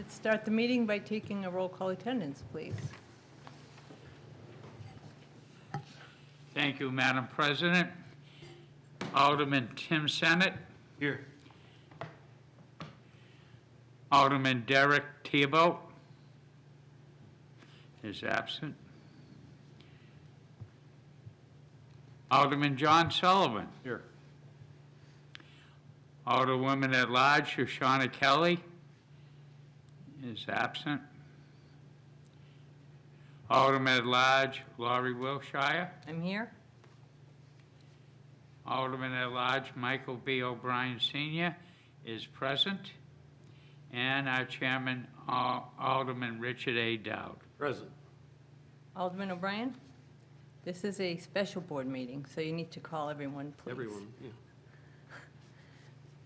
Let's start the meeting by taking a roll call attendance, please. Thank you, Madam President. Alderman Tim Senate. Here. Alderman Derek Theobald is absent. Alderman John Sullivan. Here. Alderwoman at Large Shoshana Kelly is absent. Alderman at Large Laurie Wilshire. I'm here. Alderman at Large Michael B. O'Brien Sr. is present. And our chairman, Alderman Richard A. Dowd. Present. Alderman O'Brien, this is a special board meeting, so you need to call everyone, please. Everyone, yeah.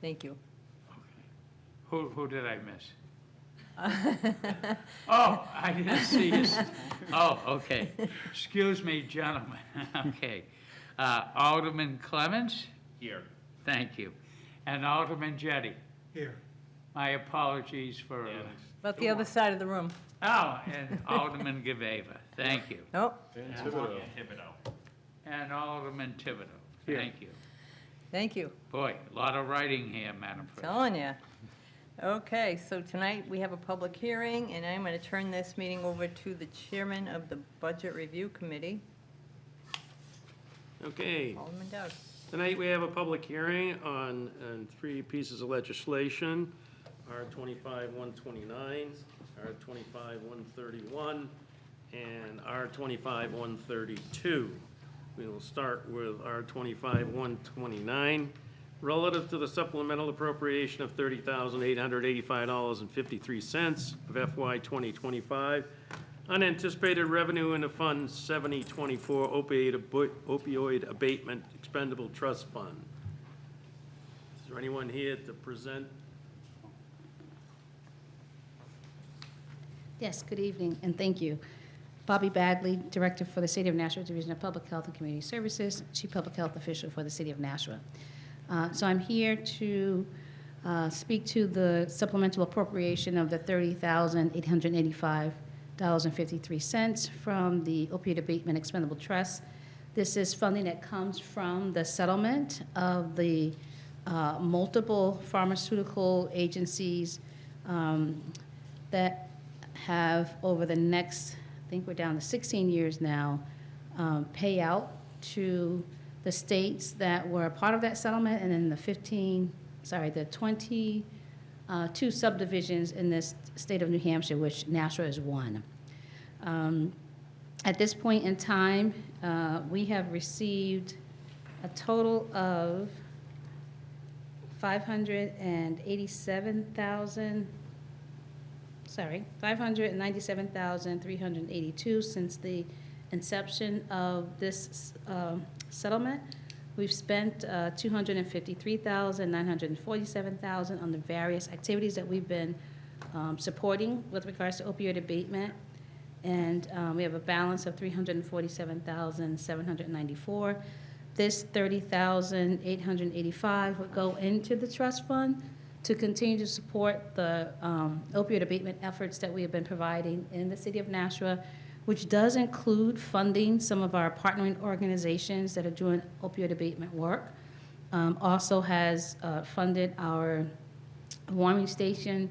Thank you. Who did I miss? Oh, I didn't see you. Oh, okay. Excuse me, gentlemen. Okay. Alderman Clemens? Here. Thank you. And Alderman Jettie? Here. My apologies for... About the other side of the room. Oh, and Alderman Gaveva. Thank you. Oh, And Alderman Thibodeau. Thank you. thank you. Boy, a lot of writing here, Madam President. Telling you. Okay, so tonight we have a public hearing, and I'm going to turn this meeting over to the chairman of the Budget Review Committee, Okay, Alderman Dowd. tonight we have a public hearing on three pieces of legislation, R-25-129, R-25-131, and R-25-132. We will start with R-25-129, relative to the supplemental appropriation of $30,885.53 of FY 2025, unanticipated revenue in the Fund 7024 opioid abatement expendable trust fund. Is there anyone here to present? Yes, good evening, and thank you. Bobby Bagley, Director for the City of Nashua Division of Public Health and Community Services, Chief Public Health Official for the City of Nashua. So I'm here to speak to the supplemental appropriation of the $30,885.53 from the Opioid Abatement Expendable Trust. This is funding that comes from the settlement of the multiple pharmaceutical agencies that have, over the next, I think we're down to 16 years now, pay out to the states that were a part of that settlement, and then the 22 subdivisions in this state of New Hampshire, which Nashua is one. At this point in time, we have received a total of $597,382 since the inception of this settlement. We've spent $253,947,000 on the various activities that we've been supporting with regards to opioid abatement, and we have a balance of $347,794. This $30,885 would go into the trust fund to continue to support the opioid abatement efforts that we have been providing in the city of Nashua, which does include funding some of our partnering organizations that are doing opioid abatement work. Also has funded our warming station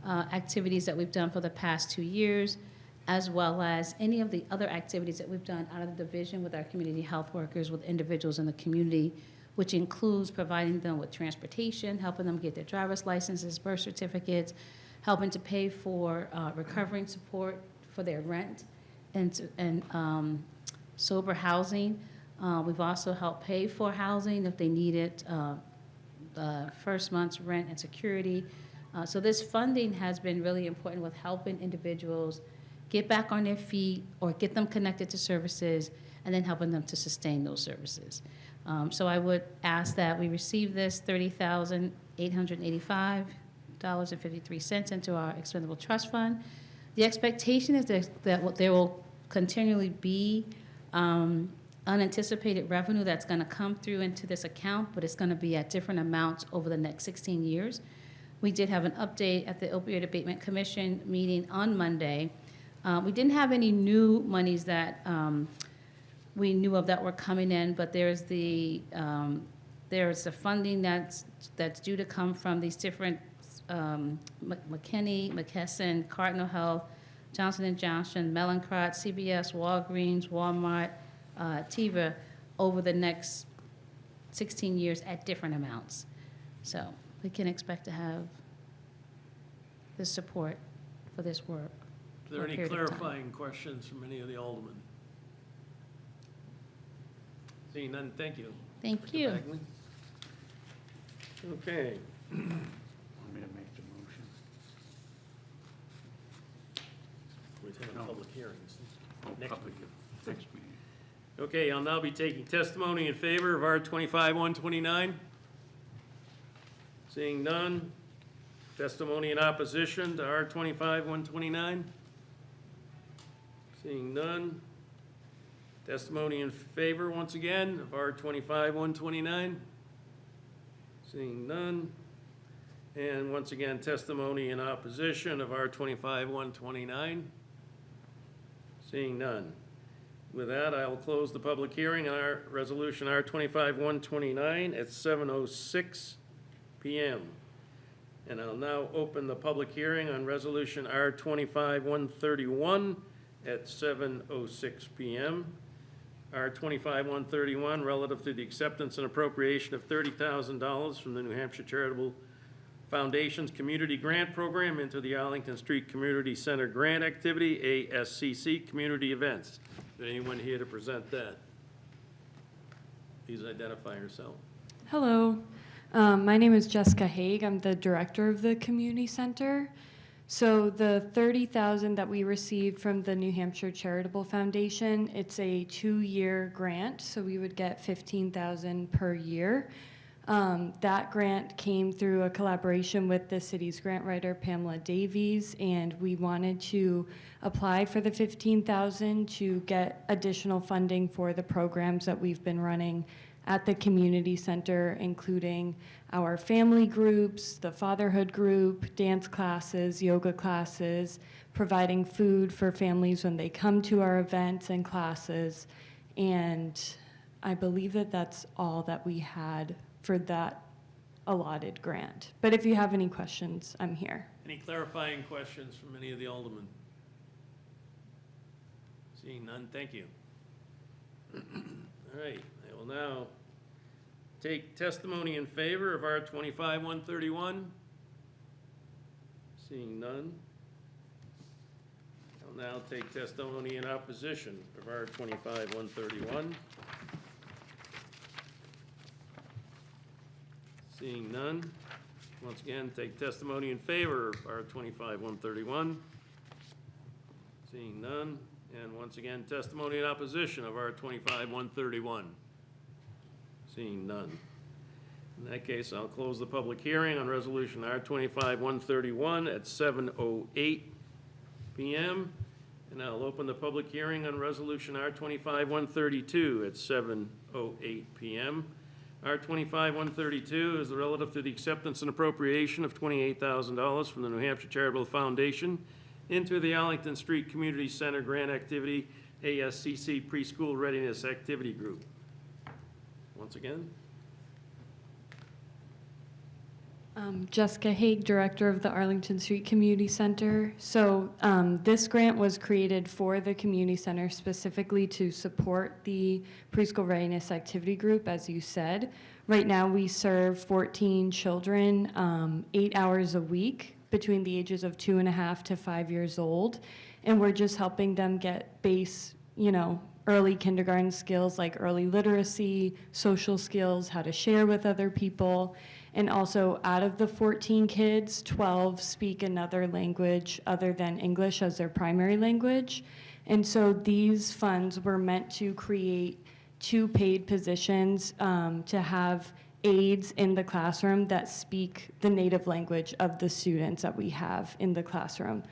activities that we've done for the past 2 years, as well as any of the other activities that we've done out of the division with our community health workers, with individuals in the community, which includes providing them with transportation, helping them get their driver's licenses, birth certificates, helping to pay for recovering support for their rent and sober housing. We've also helped pay for housing if they need it, the first month's rent and security. So this funding has been really important with helping individuals get back on their feet or get them connected to services, and then helping them to sustain those services. So I would ask that we receive this $30,885.53 into our expendable trust fund. The expectation is that there will continually be unanticipated revenue that's going to come through into this account, but it's going to be at different amounts over the next 16 years. We did have an update at the Opioid Abatement Commission meeting on Monday. We didn't have any new monies that we knew of that were coming in, but there's the funding that's due to come from these different McKinney, McKesson, Cardinal Health, Johnson & Johnson, Mallinckrodt, CVS, Walgreens, Walmart, Teva over the next 16 years at different amounts. So we can expect to have the support for this work. Are there any clarifying questions from any of the aldermen? Seeing none, thank you. Thank you. Bagley. Okay. Want me to make the motion? We're taking No. public hearings. Oh, Next public, week. next meeting. Okay, I'll now be taking testimony in favor of R-25-129. Seeing none. Testimony in opposition to R-25-129. Seeing none. Testimony in favor, once again, of R-25-129. Seeing none. And once again, testimony in opposition of R-25-129. Seeing none. With that, I will close the public hearing on our resolution R-25-129 at 7:06 PM. And I'll now open the public hearing on resolution R-25-131 at 7:06 PM. R-25-131 relative to the acceptance and appropriation of $30,000 from the New Hampshire Charitable Foundation's Community Grant Program into the Arlington Street Community Center Grant Activity, ASCC Community Events. Is there anyone here to present that? Please identify yourself. Hello, my name is Jessica Haig. I'm the director of the community center. So the $30,000 that we received from the New Hampshire Charitable Foundation, it's a 2-year grant, so we would get $15,000 per year. That grant came through a collaboration with the city's grant writer, Pamela Davies, and we wanted to apply for the $15,000 to get additional funding for the programs that we've been running at the community center, including our family groups, the fatherhood group, dance classes, yoga classes, providing food for families when they come to our events and classes. And I believe that that's all that we had for that allotted grant. But if you have any questions, I'm here. Any clarifying questions from any of the aldermen? Seeing none, thank you. All right, I will now take testimony in favor of R-25-131. Seeing none. I'll now take testimony in opposition of R-25-131. Seeing none. Once again, take testimony in favor of R-25-131. Seeing none. And once again, testimony in opposition of R-25-131. Seeing none. In that case, I'll close the public hearing on resolution R-25-131 at 7:08 PM. And I'll open the public hearing on resolution R-25-132 at 7:08 PM. R-25-132 is relative to the acceptance and appropriation of $28,000 from the New Hampshire Charitable Foundation into the Arlington Street Community Center Grant Activity, ASCC Preschool Readiness Activity Group. Once again. Jessica Haig, director of the Arlington Street Community Center. So this grant was created for the community center specifically to support the preschool readiness activity group, as you said. Right now we serve 14 children 8 hours a week between the ages of 2.5 to 5 years old. And we're just helping them get base, early kindergarten skills like early literacy, social skills, how to share with other people. And also, out of the 14 kids, 12 speak another language other than English as their primary language. And so these funds were meant to create 2 paid positions to have aides in the classroom that speak the native language of the students that we have in the classroom.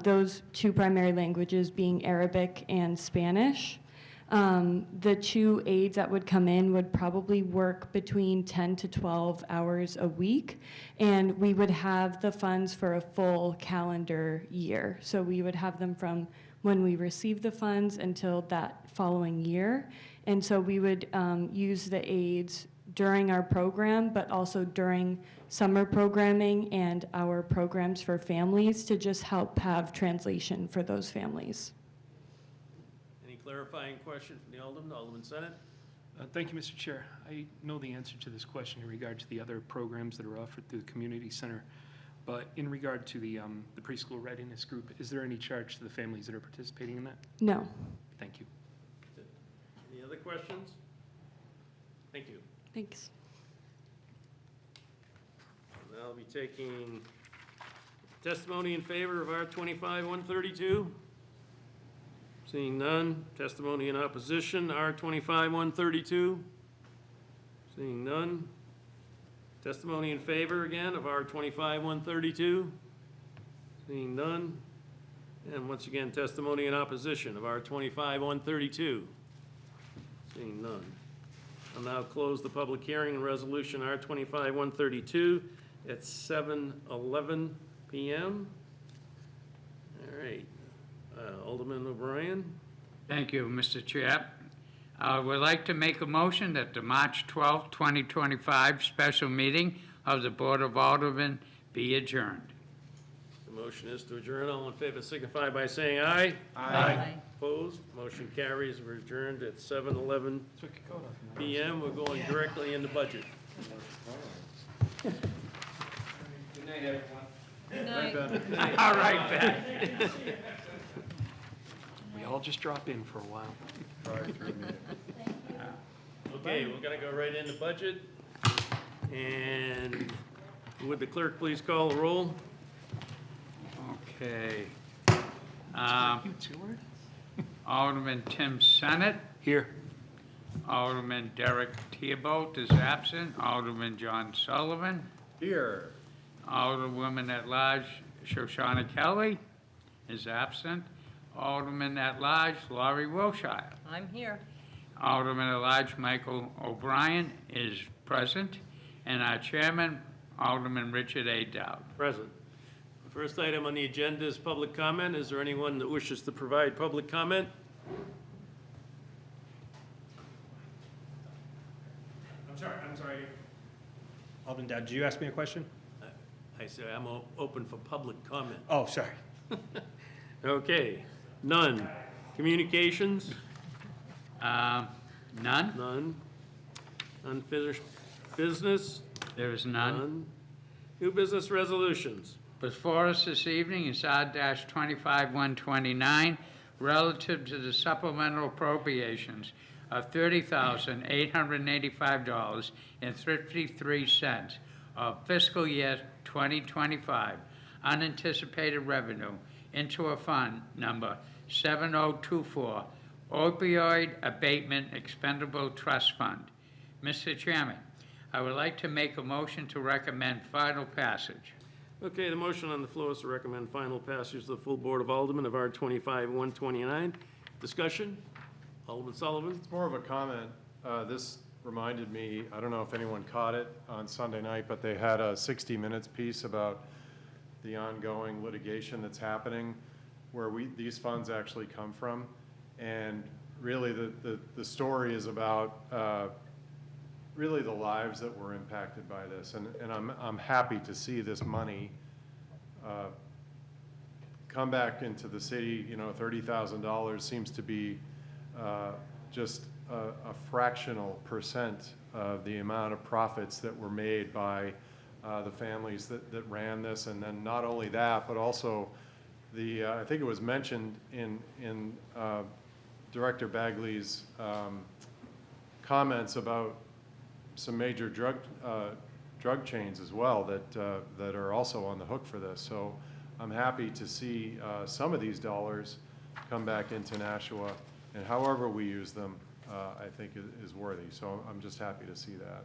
Those 2 primary languages being Arabic and Spanish. The 2 aides that would come in would probably work between 10 to 12 hours a week, and we would have the funds for a full calendar year. So we would have them from when we receive the funds until that following year. And so we would use the aides during our program, but also during summer programming and our programs for families to just help have translation for those families. Any clarifying question from the Alderman? Alderman Senate? Thank you, Mr. Chair. I know the answer to this question in regard to the other programs that are offered through the community center, but in regard to the preschool readiness group, is there any charge to the families that are participating in that? No. Thank you. Any other questions? Thank you. Thanks. And I'll be taking testimony in favor of R-25-132. Seeing none. Testimony in opposition, R-25-132. Seeing none. Testimony in favor again of R-25-132. Seeing none. And once again, testimony in opposition of R-25-132. Seeing none. I'll now close the public hearing on resolution R-25-132 at 7:11 PM. All right. Alderman O'Brien? Thank you, Mr. Chair. I would like to make a motion that the March 12, 2025 special meeting of the Board of Aldermen be adjourned. The motion is to adjourn. All in favor signify by saying aye. Aye. Opposed? Motion carries. We're adjourned at 7:11 PM. We're going directly into budget. Good night, everyone. Good night. All right, Ben. We all just drop in for a while. Okay, we're gonna go right into budget. And would the clerk please call the roll? Okay. You two are? Alderman Tim Senate, Here. Alderman Derek Theobald is absent, Alderman John Sullivan, Here. Alderwoman at Large Shoshana Kelly is absent, Alderman at Large Laurie Wilshire, I'm here. Alderman at Large Michael O'Brien is present, and our chairman, Alderman Richard A. Dowd. Present. The first item on the agenda is public comment. Is there anyone that wishes to provide public comment? I'm sorry. Alderman Dowd, did you ask me a question? I say I'm open for public comment. Oh, sorry. Okay, none. Communications? None? None. Unfinished business? There is none. New business resolutions? Before us this evening is R-25-129, relative to the supplemental appropriations of $30,885.53 of fiscal year 2025 unanticipated revenue into a fund number 7024, Opioid Abatement Expendable Trust Fund. Mr. Chairman, I would like to make a motion to recommend final passage. Okay, the motion on the floor is to recommend final passage to the full Board of Aldermen of R-25-129. Discussion? Alderman Sullivan? It's more of a comment. This reminded me, I don't know if anyone caught it on Sunday night, but they had a 60 Minutes piece about the ongoing litigation that's happening, where these funds actually come from. And really the story is about really the lives that were impacted by this. And I'm happy to see this money come back into the city. You know, $30,000 seems to be just a fractional percent of the amount of profits that were made by the families that ran this. And then not only that, but also I think it was mentioned in Director Bagley's comments about some major drug chains as well that are also on the hook for this. So I'm happy to see some of these dollars come back into Nashua, and however we use them, I think is worthy. So I'm just happy to see that.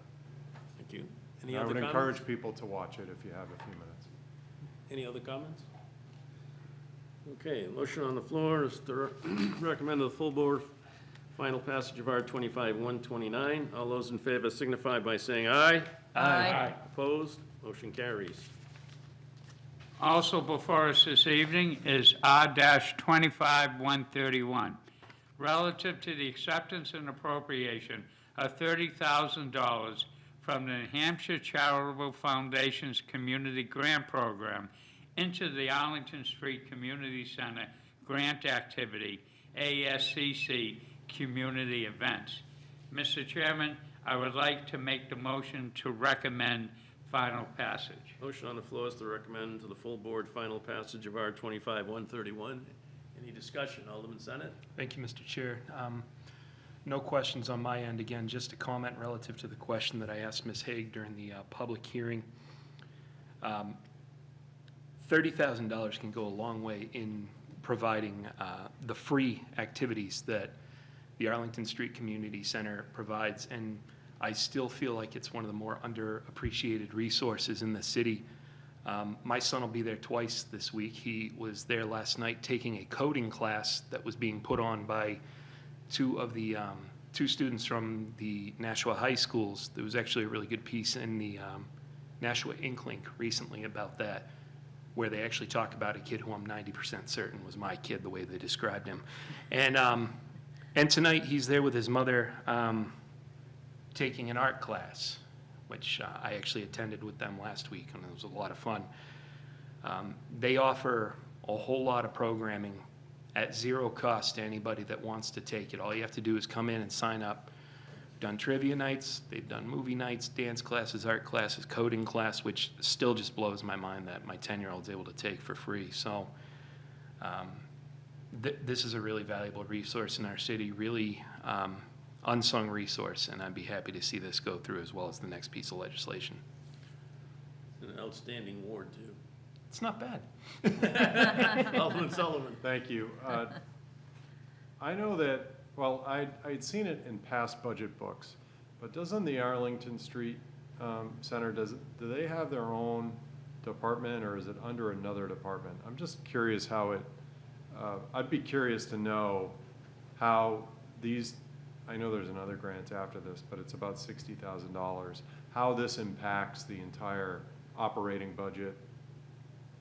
Thank you. Any I other would comments? encourage people to watch it if you have a few minutes. Any other comments? Okay, motion on the floor is to recommend to the full board Final passage of R25-129. All those in favor signify by saying aye. Aye. Opposed? Motion carries. Also before us this evening is R-25-131, relative to the acceptance and appropriation of $30,000 from the New Hampshire Charitable Foundation's Community Grant Program into the Arlington Street Community Center Grant Activity, ASCC Community Events. Mr. Chairman, I would like to make the motion to recommend final passage. Motion on the floor is to recommend to the full board final passage of R25-131. Any discussion? Alderman Senate? Thank you, Mr. Chair. No questions on my end. Again, just a comment relative to the question that I asked Ms. Haig during the public hearing. $30,000 can go a long way in providing the free activities that the Arlington Street Community Center provides, and I still feel like it's one of the more underappreciated resources in the city. My son will be there twice this week. He was there last night taking a coding class that was being put on by two students from the Nashua High Schools. There was actually a really good piece in the Nashua Inklink recently about that, where they actually talk about a kid who I'm 90% certain was my kid, the way they described him. And tonight he's there with his mother taking an art class, which I actually attended with them last week, and it was a lot of fun. They offer a whole lot of programming at zero cost to anybody that wants to take it. All you have to do is come in and sign up. They've done trivia nights, they've done movie nights, dance classes, art classes, coding class, which still just blows my mind that my 10-year-old's able to take for free. So this is a really valuable resource in our city, really unsung resource, and I'd be happy to see this go through as well as the next piece of legislation. An outstanding award, too. It's not bad. Alderman Sullivan. Thank you. I know that, well, I'd seen it in past budget books, but doesn't the Arlington Street Center, do they have their own department, or is it under another department? I'm just curious how it, I'd be curious to know how these, I know there's another grant after this, but it's about $60,000, how this impacts the entire operating budget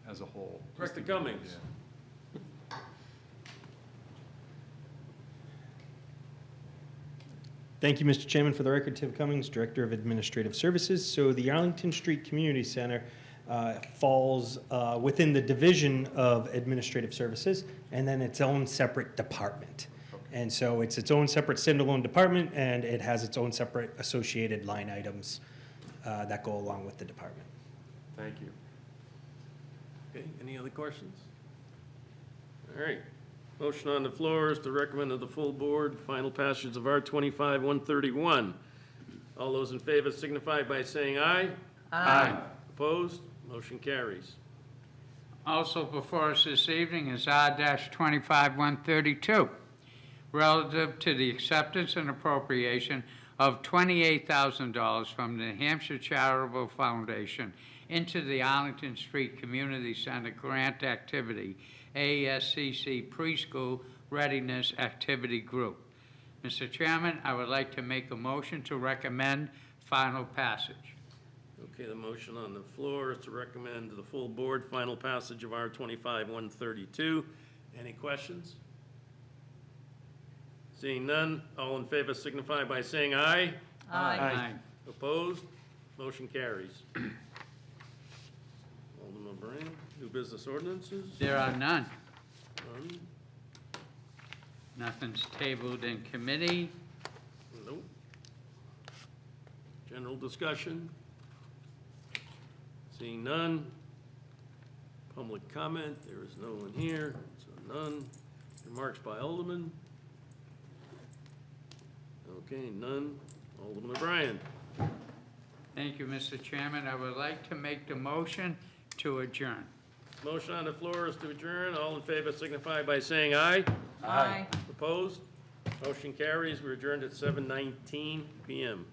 as a whole. Director Cummings. Thank you, Mr. Chairman. For the record, Tim Cummings, Director of Administrative Services. So the Arlington Street Community Center falls within the Division of Administrative Services, and then its own separate department. And so it's its own separate standalone department, and it has its own separate associated line items that go along with the department. Thank you. Okay, any other questions? All right. Motion on the floor is to recommend to the full board final passage of R25-131. All those in favor signify by saying aye. Aye. Opposed? Motion carries. Also before us this evening is R-25-132, relative to the acceptance and appropriation of $28,000 from the New Hampshire Charitable Foundation into the Arlington Street Community Center Grant Activity, ASCC Preschool Readiness Activity Group. Mr. Chairman, I would like to make a motion to recommend final passage. Okay, the motion on the floor is to recommend to the full board final passage of R25-132. Any questions? Seeing none, all in favor signify by saying aye. Aye. Opposed? Motion carries. Alderman Brand, new business ordinances? There are none. None? Nothing's tabled in committee. Nope. General discussion? Seeing none. Public comment, there is no one here, so none. Remarks by Alderman? Okay, none. Alderman O'Brien. Thank you, Mr. Chairman. I would like to make the motion to adjourn. Motion on the floor is to adjourn. All in favor signify by saying aye. Aye. Opposed? Motion carries. We're adjourned at 7:19 PM.